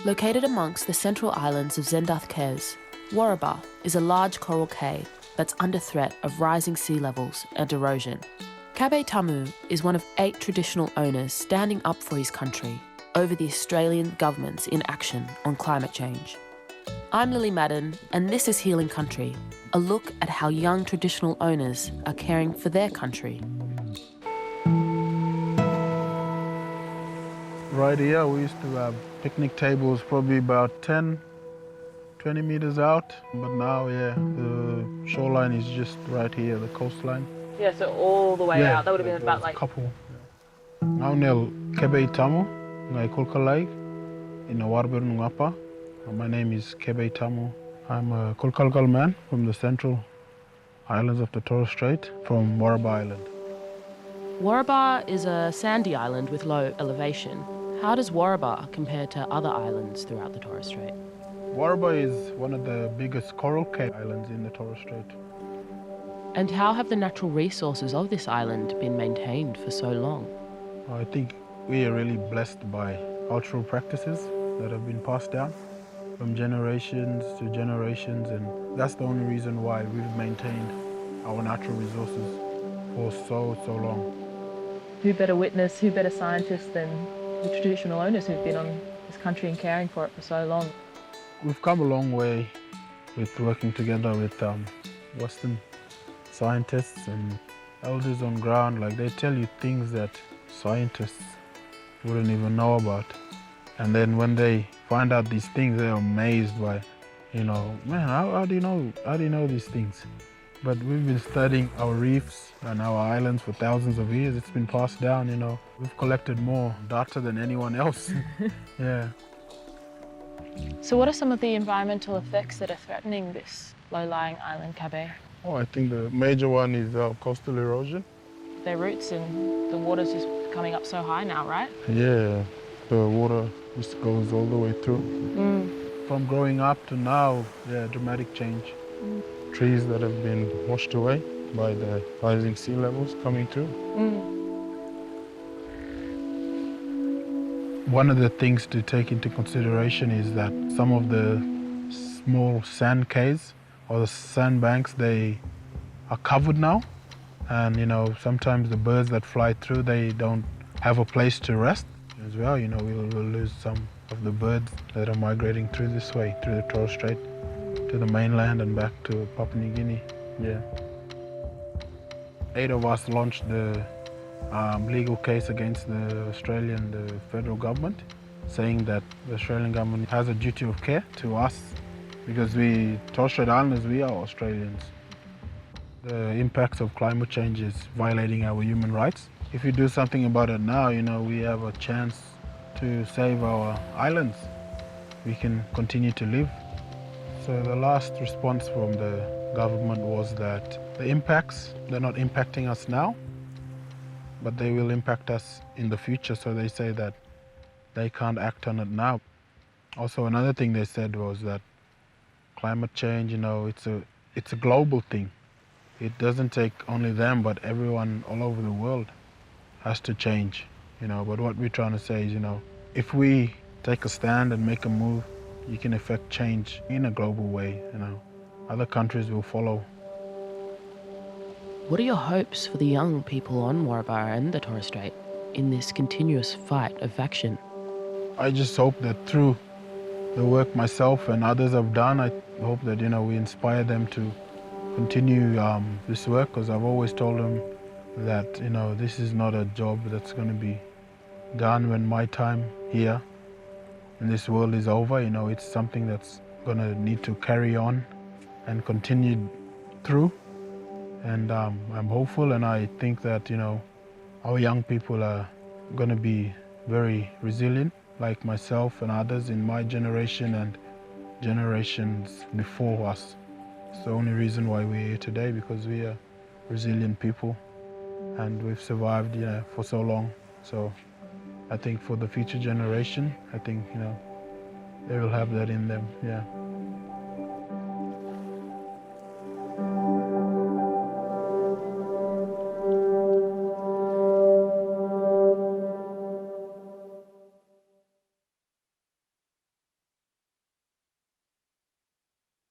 Located amongst the central islands of Zendath-Kes, Waraba is a large coral cay that's under threat of rising sea levels and erosion. Kabay Tamu is one of 8 traditional owners standing up for his country over the Australian government's inaction on climate change. I'm Lille Madden, and this is Healing Country, a look at how young traditional owners are caring for their country. Right here, we used to have picnic tables probably about 10, 20 meters out. But now, the shoreline is just right here, the coastline. Yeah, so all the way out. That would have been about like... couple. Now, nel Kabay Tamu, ngai Kulkalgal, in the Warraber Ngapa. My name is Kabay Tamu. I'm a Kulkalgal man from the central islands of the Torres Strait, from Waraba Island. Warraber is a sandy island with low elevation. How does Warraber compare to other islands throughout the Torres Strait? Waraba is one of the biggest coral cay islands in the Torres Strait. And how have the natural resources of this island been maintained for so long? I think we are really blessed by cultural practices that have been passed down from generations to generations, and that's the only reason why we've maintained our natural resources for so long. Who better witness, who better scientist than the traditional owners who've been on this country and caring for it for so long? We've come a long way with working together with Western scientists and elders on ground. Like, they tell you things that scientists wouldn't even know about. And then when they find out these things, they're amazed by, man, how do you know these things? But we've been studying our reefs and our islands for thousands of years. It's been passed down, We've collected more data than anyone else. Yeah. So what are some of the environmental effects that are threatening this low-lying island, Kabay? Oh, I think the major one is coastal erosion. Their roots and the water's just coming up so high now, right? Yeah, the water just goes all the way through. From growing up to now, dramatic change. Trees that have been washed away by the rising sea levels coming through. One of the things to take into consideration is that some of the small sand cays or the sandbanks, they are covered now. And, sometimes the birds that fly through, they don't have a place to rest as well. We'll lose some of the birds that are migrating through this way, through the Torres Strait, to the mainland and back to Papua New Guinea. Yeah. 8 of us launched the legal case against the federal government, saying that the Australian government has a duty of care to us because we, Torres Strait Islanders, we are Australians. The impacts of climate change is violating our human rights. If we do something about it now, we have a chance to save our islands. We can continue to live. So the last response from the government was that the impacts, they're not impacting us now, but they will impact us in the future. So they say that they can't act on it now. Also, another thing they said was that climate change, it's a global thing. It doesn't take only them, but everyone all over the world has to change. But what we're trying to say is, if we take a stand and make a move, you can affect change in a global way. Other countries will follow. What are your hopes for the young people on Warraber and the Torres Strait in this continuous fight of action? I just hope that through the work myself and others have done, I hope that we inspire them to continue this work, because I've always told them that this is not a job that's going to be done when my time here in this world is over. It's something that's going to need to carry on and continue through. And I'm hopeful, and I think that our young people are going to be very resilient, like myself and others in my generation and generations before us. It's the only reason why we're here today, because we are resilient people and we've survived for so long. So I think for the future generation, I think they will have that in them. Yeah.